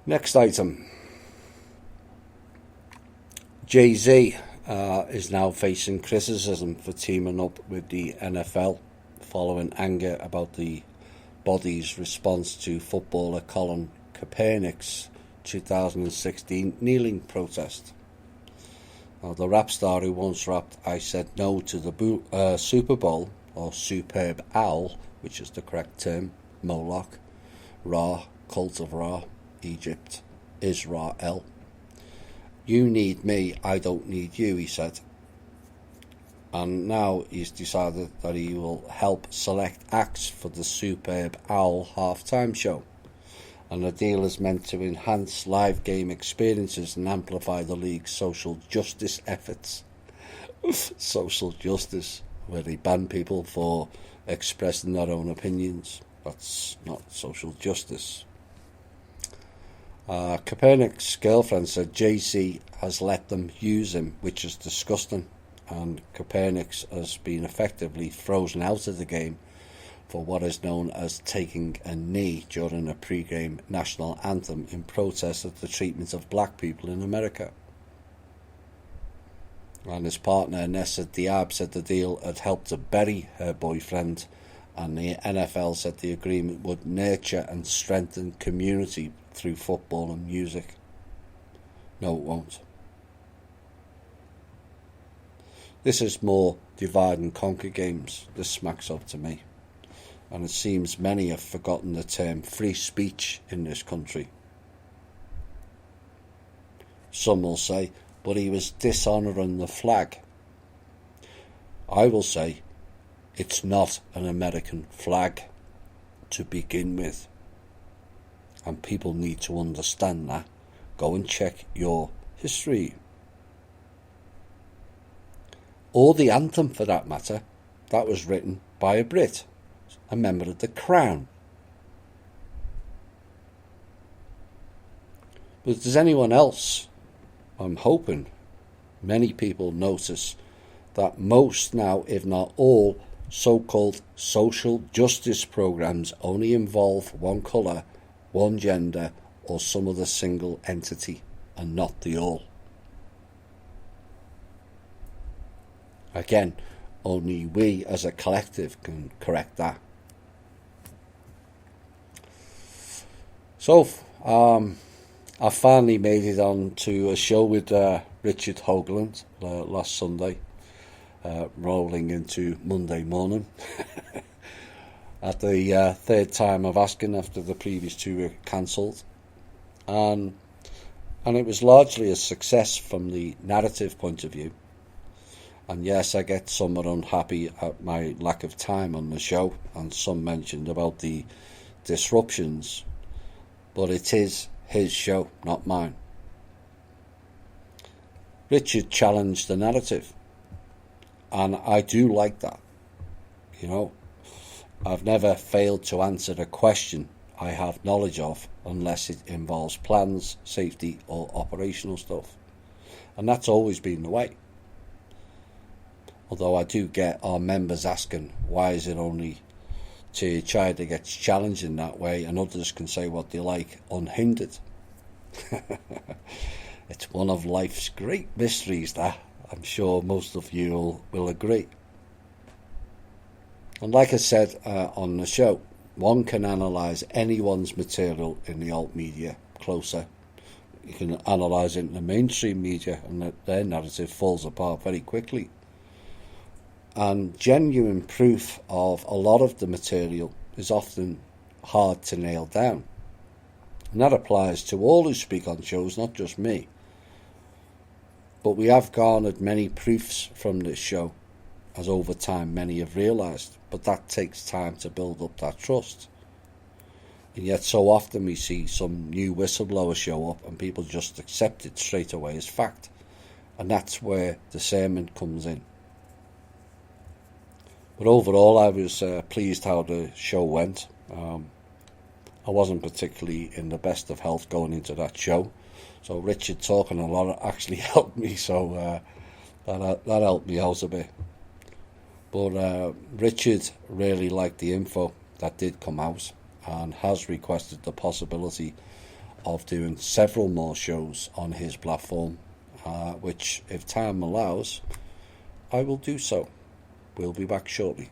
Next item. Jay-Z is now facing criticism for teaming up with the NFL following anger about the body's response to footballer Colin Kaepernick's 2016 kneeling protest. Now, the rap star who once rapped "I said no to the Super Bowl," or Superb Owl, which is the correct term, Moloch, Ra, Cult of Ra, Egypt, Israel. "You need me, I don't need you," he said. And now he's decided that he will help select acts for the Superb Owl halftime show. And the deal is meant to enhance live game experiences and amplify the league's social justice efforts. Social justice, where they ban people for expressing their own opinions. That's not social justice. Kaepernick's girlfriend said Jay-Z has let them use him, which is disgusting, and Kaepernick has been effectively frozen out of the game for what is known as taking a knee during a pre-game national anthem in protest of the treatment of black people in America. And his partner Nessa Diab said the deal had helped to bury her boyfriend, and the NFL said the agreement would nurture and strengthen community through football and music. No, it won't. This is more divide and conquer games, this smacks up to me. And it seems many have forgotten the term free speech in this country. Some will say, but he was dishonouring the flag. I will say, it's not an American flag to begin with. And people need to understand that. Go and check your history. Or the anthem, for that matter, that was written by a Brit, a member of the Crown. But does anyone else, I'm hoping many people notice that most now, if not all, so-called social justice programs only involve one colour, one gender, or some other single entity, and not the all. Again, only we as a collective can correct that. So, I finally made it on to a show with Richard Hoagland last Sunday, rolling into Monday morning. At the third time of asking after the previous two were cancelled. And it was largely a success from the narrative point of view. And yes, I get somewhat unhappy at my lack of time on the show, and some mentioned about the disruptions, but it is his show, not mine. Richard challenged the narrative, and I do like that. You know, I've never failed to answer a question I have knowledge of unless it involves plans, safety or operational stuff. And that's always been the way. Although I do get our members asking, why is it only to try to get challenged in that way and others can say what they like unhindered? It's one of life's great mysteries that I'm sure most of you will agree. And like I said on the show, one can analyse anyone's material in the alt media closer. You can analyse it in the mainstream media and their narrative falls apart very quickly. And genuine proof of a lot of the material is often hard to nail down. And that applies to all who speak on shows, not just me. But we have garnered many proofs from this show, as over time many have realised. But that takes time to build up that trust. And yet so often we see some new whistleblower show up and people just accept it straight away as fact. And that's where the sermon comes in. But overall, I was pleased how the show went. I wasn't particularly in the best of health going into that show. So Richard talking a lot actually helped me. So that helped me out a bit. But Richard really liked the info that did come out and has requested the possibility of doing several more shows on his platform, which, if time allows, I will do so. We'll be back shortly.